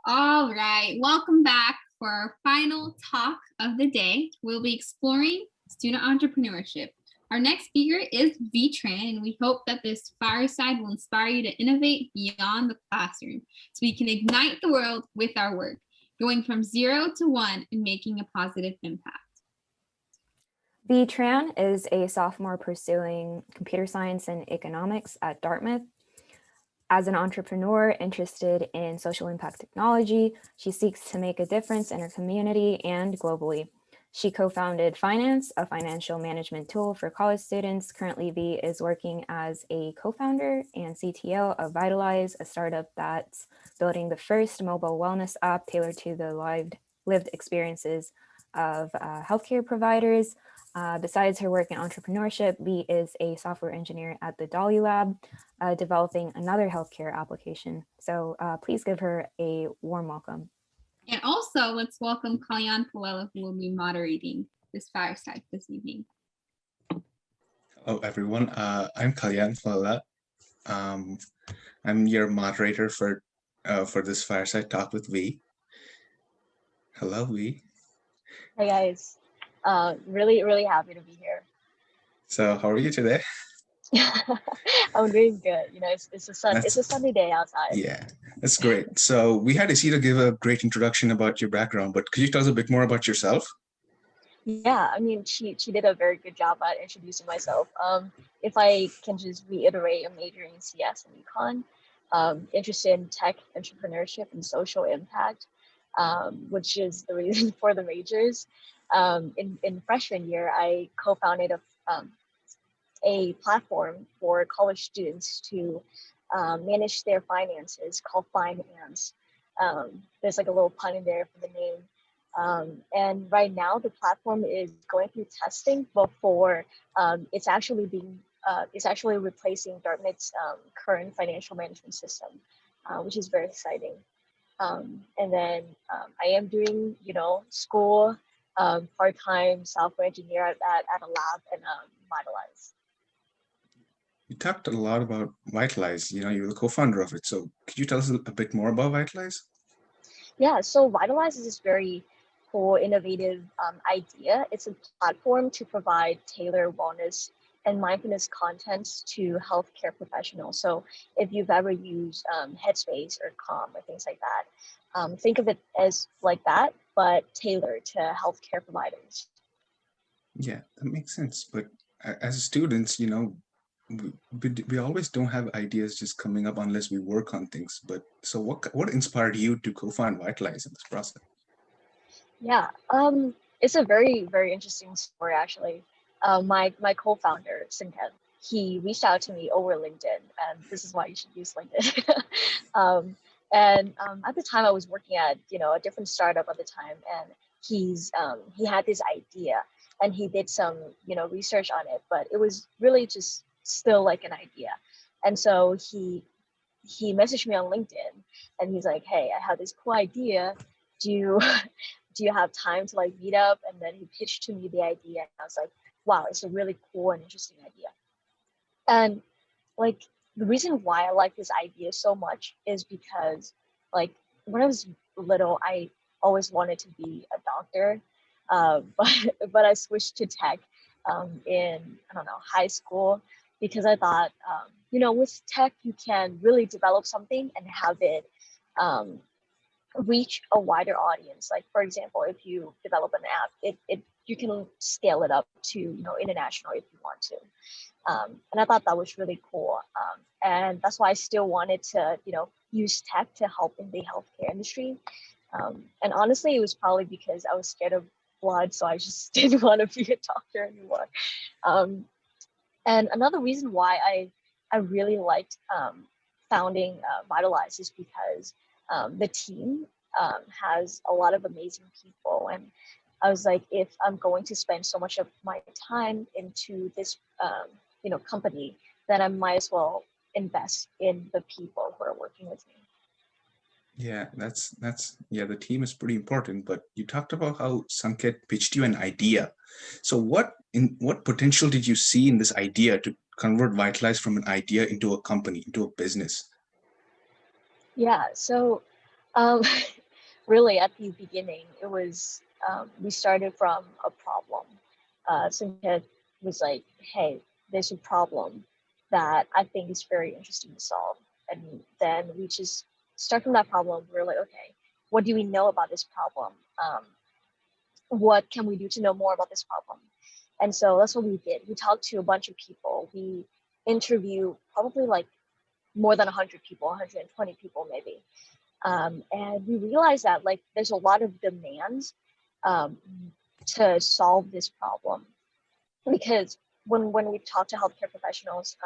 All right, welcome back for our final talk of the day. We'll be exploring student entrepreneurship. Our next speaker is Tran, and we hope that this fireside will inspire you to innovate beyond the classroom so we can ignite the world with our work, going from 0 to 1 and making a positive impact. Tran is a sophomore pursuing computer science and economics at Dartmouth. As an entrepreneur interested in social impact technology, she seeks to make a difference in her community and globally. She co-founded Fineance, a financial management tool for college students. Currently, V is working as a co-founder and CTO of Vitalize, a startup that's building the first mobile wellness app tailored to the lived experiences of healthcare providers. Besides her work in entrepreneurship, V is a software engineer at the DALI Lab, developing another healthcare application. So please give her a warm welcome. And also let's welcome Kalyan Pullela, who will be moderating this fireside this evening. Hello, everyone. I'm Kalyan Pullela. I'm your moderator for this fireside talk with V. Hello, V. Hey guys. Really happy to be here. So how are you today? I'm doing good. You know, it's a sunny day outside. Yeah, that's great. So we had Isita give a great introduction about your background, but could you tell us a bit more about yourself? Yeah, I mean, she did a very good job at introducing myself. If I can just reiterate, I'm majoring in CS and econ, interested in tech, entrepreneurship, and social impact, which is the reason for the majors. In freshman year, I co-founded a platform for college students to manage their finances called Fineance. There's like a little pun in there for the name. And right now the platform is going through testing before it's actually replacing Dartmouth's current financial management system, which is very exciting. And then I am doing, school, part-time software engineer at a lab and Vitalize. You talked a lot about Vitalize. You're the co-founder of it. So could you tell us a bit more about Vitalize? Yeah, so Vitalize is this very cool, innovative idea. It's a platform to provide tailored wellness and mindfulness contents to healthcare professionals. So if you've ever used Headspace or Calm or things like that, think of it as like that, but tailored to healthcare providers. Yeah, that makes sense. But as students, we always don't have ideas just coming up unless we work on things. But so what inspired you to co-found Vitalize in this process? Yeah, it's a very, very interesting story actually. My co-founder, Sinket, he reached out to me over LinkedIn, and this is why you should use LinkedIn. At the time I was working at, a different startup at the time, and he had this idea and he did some, research on it, but it was really just still like an idea. And so he messaged me on LinkedIn and he's like, hey, I have this cool idea. Do you have time to like meet up? And then he pitched to me the idea. And I was like, wow, it's a really cool and interesting idea. And like the reason why I like this idea so much is because like when I was little, I always wanted to be a doctor, but I switched to tech in, high school, because I thought, with tech, you can really develop something and have it reach a wider audience. Like, for example, if you develop an app, you can scale it up to, international if you want to. And I thought that was really cool. And that's why I still wanted to, use tech to help in the healthcare industry. And honestly, it was probably because I was scared of blood, so I just didn't want to be a doctor anymore. And another reason why I really liked founding Vitalize is because the team has a lot of amazing people. And I was like, if I'm going to spend so much of my time into this, company, then I might as well invest in the people who are working with me. Yeah, the team is pretty important, but you talked about how Sanket pitched you an idea. So what potential did you see in this idea to convert Vitalize from an idea into a company, into a business? Yeah, so really at the beginning, it was, we started from a problem. Sanket was like, hey, there's a problem that I think is very interesting to solve. And then we just start from that problem. We're like, okay, what do we know about this problem? What can we do to know more about this problem? And so that's what we did. We talked to a bunch of people. We interviewed probably like more than 100 people, 120 people maybe. And we realized that like there's a lot of demands to solve this problem, because when we talk to healthcare professionals,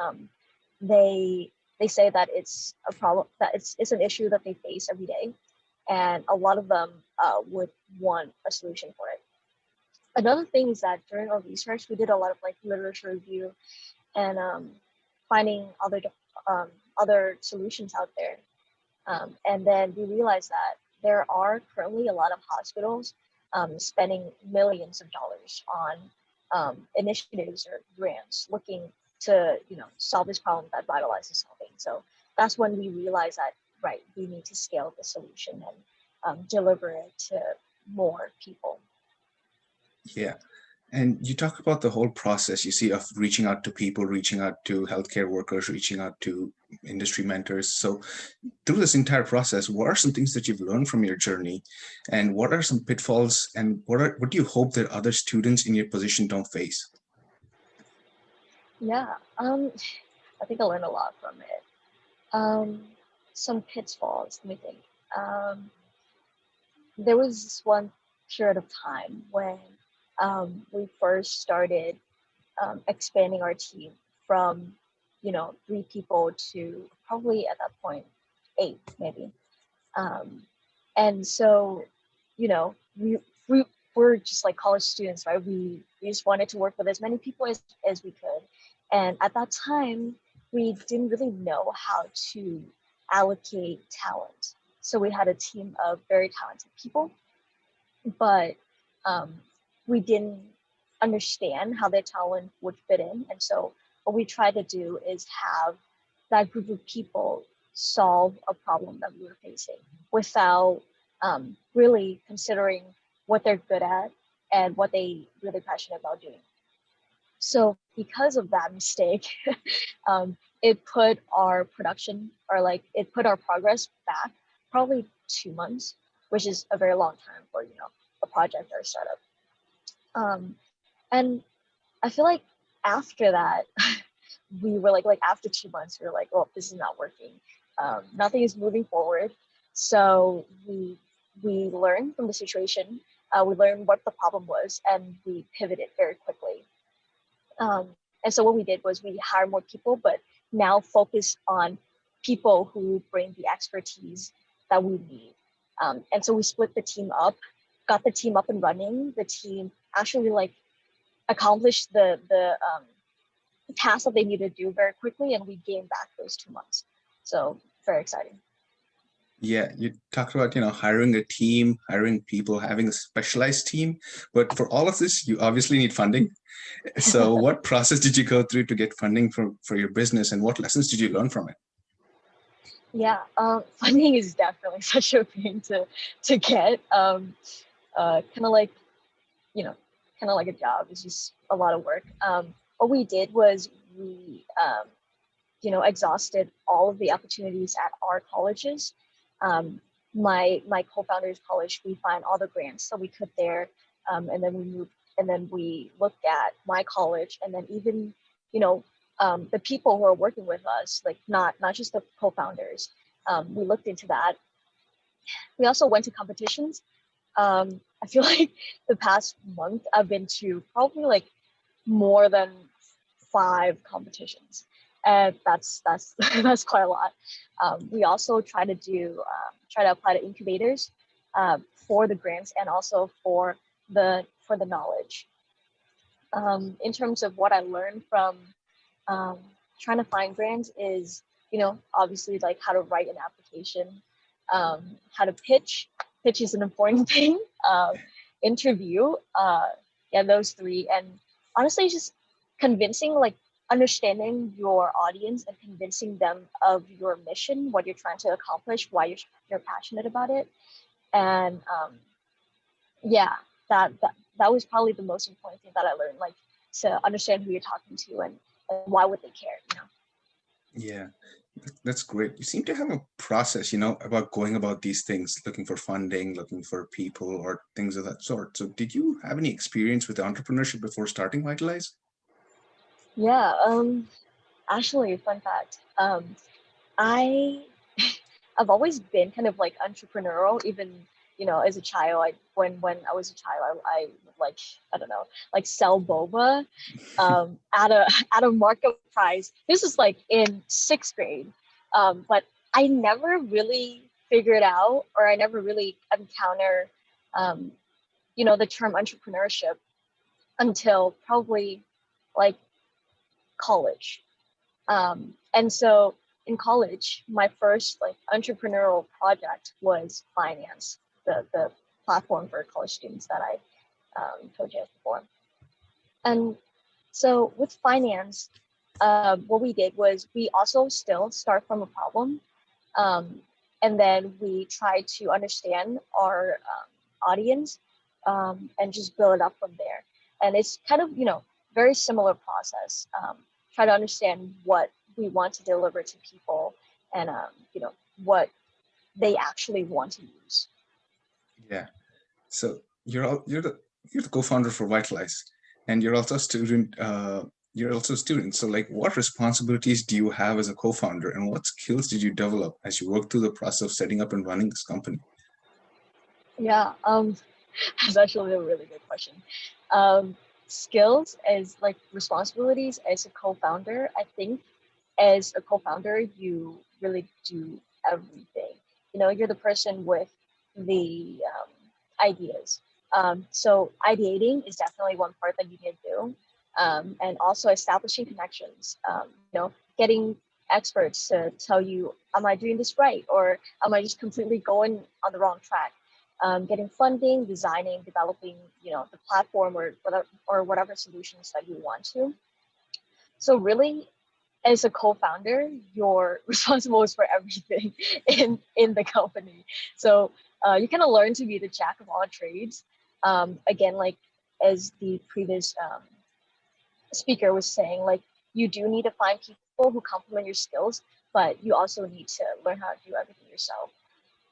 they say that it's a problem, that it's an issue that they face every day, and a lot of them would want a solution for it. Another thing is that during our research, we did a lot of like literature review and finding other solutions out there. And then we realized that there are currently a lot of hospitals spending millions of dollars on initiatives or grants looking to, solve this problem that Vitalize is solving. So that's when we realized that, right, we need to scale the solution and deliver it to more people. Yeah. And you talk about the whole process, you see, of reaching out to people, reaching out to healthcare workers, reaching out to industry mentors. So through this entire process, what are some things that you've learned from your journey? And what are some pitfalls? And what do you hope that other students in your position don't face? Yeah, I think I learned a lot from it. Some pitfalls, let me think. There was this one period of time when we first started expanding our team from, 3 people to probably at that point 8 maybe. And so, we're just like college students, right? We just wanted to work with as many people as we could. And at that time, we didn't really know how to allocate talent. So we had a team of very talented people, but we didn't understand how their talent would fit in. And so what we tried to do is have that group of people solve a problem that we were facing without really considering what they're good at and what they really passionate about doing. So because of that mistake, it put our production, or like it put our progress back probably 2 months, which is a very long time for, a project or a startup. And I feel like after that, we were like after 2 months, we were like, oh, this is not working. Nothing is moving forward. So we learned from the situation. We learned what the problem was, and we pivoted very quickly. And so what we did was we hired more people, but now focus on people who bring the expertise that we need. And so we split the team up, got the team up and running. The team actually like accomplished the task that they needed to do very quickly, and we gained back those 2 months. So very exciting. Yeah, you talked about, hiring a team, hiring people, having a specialized team. But for all of this, you obviously need funding. So what process did you go through to get funding for your business, and what lessons did you learn from it? Yeah, funding is definitely such a pain to get. Kind of like, kind of like a job. It's just a lot of work. What we did was we, exhausted all of the opportunities at our colleges. My co-founder's college, we find all the grants that we could there, and then we moved, and then we looked at my college, and then even, the people who are working with us, like not just the co-founders. We looked into that. We also went to competitions. I feel like the past month I've been to probably like more than 5 competitions, and that's that's quite a lot. We also try to apply to incubators for the grants and also for the knowledge. In terms of what I learned from trying to find grants is, obviously like how to write an application, how to pitch. Pitch is an important thing. Interview, those 3, and honestly, just convincing, like understanding your audience and convincing them of your mission, what you're trying to accomplish, why you're passionate about it, And yeah, that was probably the most important thing that I learned, like to understand who you're talking to and why would they care, you know? Yeah, that's great. You seem to have a process, about going about these things, looking for funding, looking for people or things of that sort. So did you have any experience with entrepreneurship before starting Vitalize? Yeah, actually, fun fact. I I've always been kind of like entrepreneurial, even as a child. When I was a child, I would like, I don't know, like sell boba at a at a markup price. This is like in sixth grade, but I never really figured out, or I never really encounter, um, the term entrepreneurship until probably like college. And so in college, my first like entrepreneurial project was Fineance, the platform for college students that I told you before. And so with Fineance, what we did was we also still start from a problem, um, and then we try to understand our audience, and just build it up from there. And it's kind of very similar process. Try to understand what we want to deliver to people, and what they actually want to use. Yeah. So you're the co-founder for Vitalize, and you're also a student. You're also a student. So, like, what responsibilities do you have as a co-founder, and what skills did you develop as you worked through the process of setting up and running this company? Yeah, that's actually a really good question. Skills as like responsibilities as a co-founder, I think as a co-founder, you really do everything. You're the person with the ideas. So ideating is definitely one part that you need to do. And also establishing connections, getting experts to tell you, am I doing this right? Or am I just completely going on the wrong track? Getting funding, designing, developing, the platform or whatever solutions that you want to. So really, as a co-founder, you're responsible for everything in the company. So you kind of learn to be the jack of all trades. Again, like as the previous speaker was saying, like you do need to find people who complement your skills, but you also need to learn how to do everything yourself.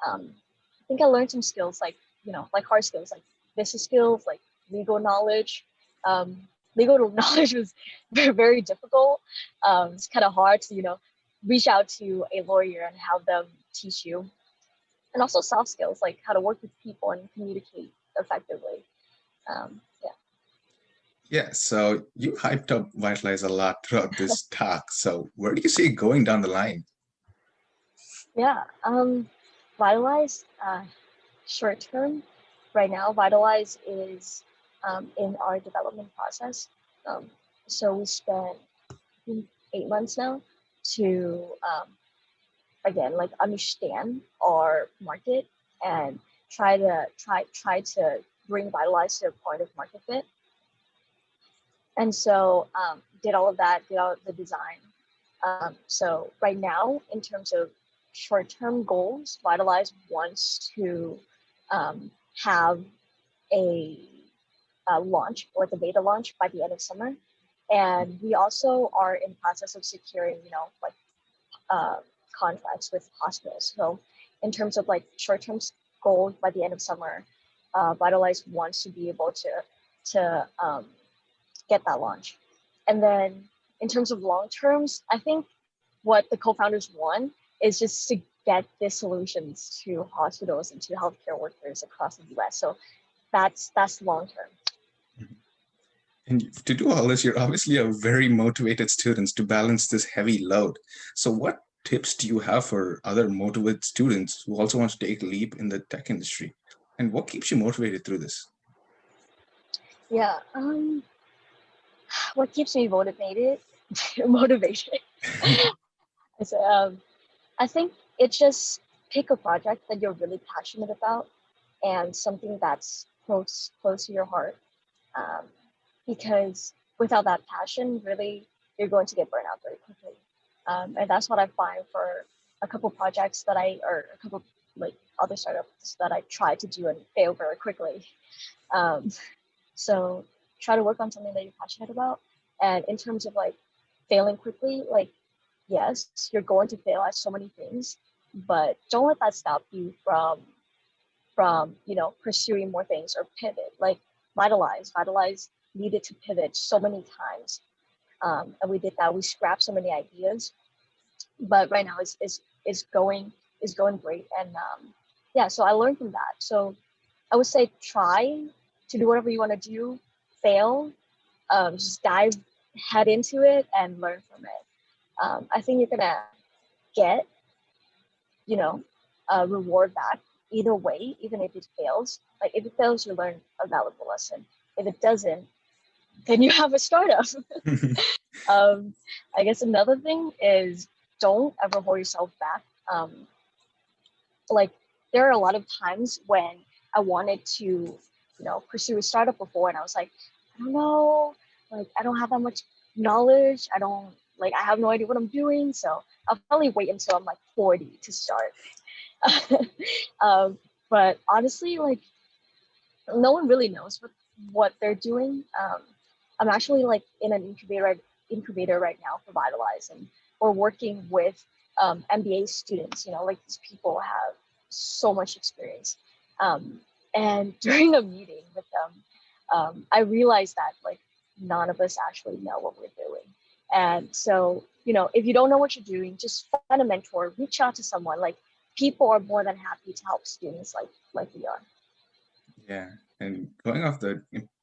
I think I learned some skills like like hard skills like business skills, like legal knowledge. Legal knowledge was very, very difficult. It's kind of hard to reach out to a lawyer and have them teach you, and also soft skills like how to work with people and communicate effectively. Yeah. Yeah, so you hyped up Vitalize a lot throughout this talk. So where do you see it going down the line? Yeah. Vitalize, short term, right now, Vitalize is in our development process. So we spent 8 months now to again like understand our market and try to bring Vitalize to a point of market fit. And so did all of that, did all of the design. So right now, in terms of short-term goals, Vitalize wants to have a launch, like a beta launch by the end of summer. And we also are in process of securing, like contracts with hospitals. So in terms of like short-term goals by the end of summer, Vitalize wants to be able to get that launch. And then in terms of long terms, I think what the co-founders want is just to get the solutions to hospitals and to healthcare workers across the US. So that's long term. And to do all this, you're obviously a very motivated students to balance this heavy load. So what tips do you have for other motivated students who also want to take a leap in the tech industry? And what keeps you motivated through this? Yeah. What keeps me motivated? Motivated. So, I think it's just pick a project that you're really passionate about and something that's close to your heart. Um, because without that passion, really, you're going to get burned out very quickly. And that's what I find for a couple projects that or a couple like other startups that I tried to do and fail very quickly. So try to work on something that you're passionate about. And in terms of like failing quickly, like, yes, you're going to fail at so many things, but don't let that stop you from pursuing more things or pivot. Like Vitalize needed to pivot so many times, and we did that. We scrapped so many ideas, but right now is going great. And yeah, so I learned from that. So I would say try to do whatever you want to do, fail, just dive head into it and learn from it. I think you're gonna get, a reward back either way, even if it fails. Like if it fails, you learn a valuable lesson. If it doesn't, then you have a startup. I guess another thing is don't ever hold yourself back. Like there are a lot of times when I wanted to, pursue a startup before, and I was like, I don't know, like I don't have that much knowledge. I have no idea what I'm doing. So I'll probably wait until I'm like 40 to start. But honestly, like no one really knows what they're doing. I'm actually like in an incubator right now for Vitalize, and we're working with MBA students. Like these people have so much experience. And during a meeting with them, I realized that like none of us actually know what we're doing. And so, if you don't know what you're doing, just find a mentor, reach out to someone. Like people are more than happy to help students like we are. Yeah, and going off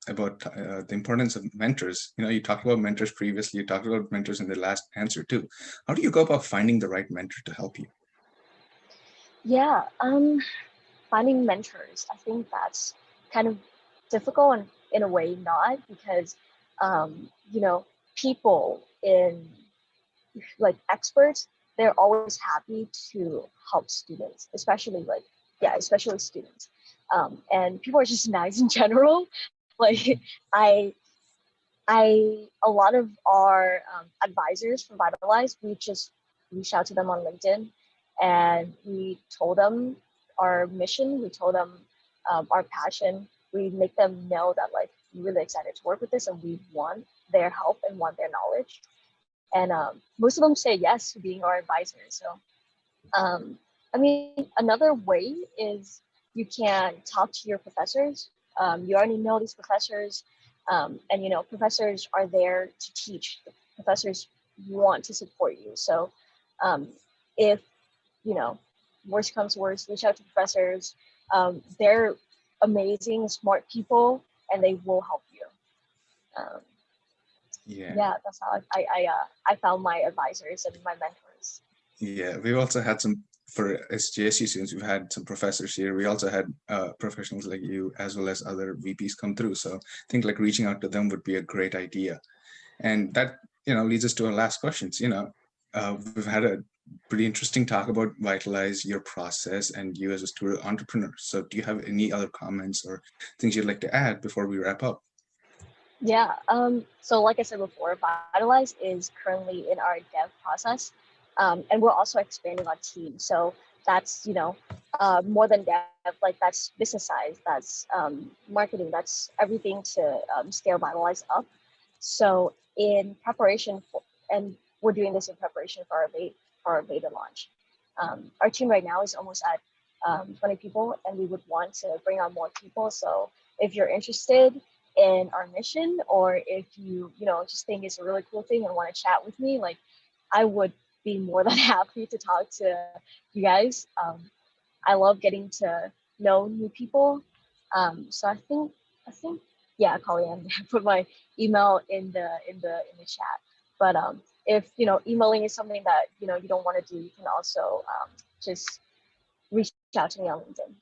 about the importance of mentors, you talked about mentors previously, you talked about mentors in the last answer too. How do you go about finding the right mentor to help you? Yeah, finding mentors, I think that's kind of difficult and in a way not, because people in like experts, they're always happy to help students, especially students. And people are just nice in general. Like I a lot of our advisors from Vitalize, we just reached out to them on LinkedIn, and we told them our mission, we told them our passion. We make them know that like we're really excited to work with this, and we want their help and want their knowledge. And most of them say yes to being our advisors. So I mean, another way is you can talk to your professors. You already know these professors, and professors are there to teach. Professors want to support you. So if worst comes to worst, reach out to professors. They're amazing, smart people, and they will help you. Yeah, that's how I found my advisors and my mentors. Yeah, we've also had some, for SJSU students, we've had some professors here. We also had professionals like you, as well as other VPs come through. So I think like reaching out to them would be a great idea. And that, leads us to our last questions. We've had a pretty interesting talk about Vitalize, your process, and you as a student entrepreneur. So do you have any other comments or things you'd like to add before we wrap up? Yeah, so like I said before, Vitalize is currently in our dev process, and we're also expanding our team. So that's, more than dev, like that's business size, that's marketing, that's everything to scale Vitalize up. So in preparation for, and we're doing this in preparation for our beta launch. Our team right now is almost at 20 people, and we would want to bring on more people. So if you're interested in our mission, or if you just think it's a really cool thing and want to chat with me, like I would be more than happy to talk to you guys. I love getting to know new people. So I think yeah, Kalyan, put my email in the chat. But if emailing is something that you don't want to do, you can also just reach out to me on LinkedIn.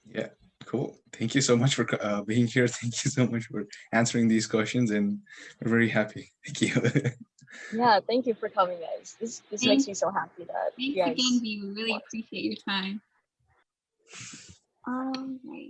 Yeah, cool. Thank you so much for being here. Thank you so much for answering these questions, and we're very happy. Thank you. Yeah, thank you for coming, guys. This makes me so happy that Thanks again, V. We really appreciate your time. All right.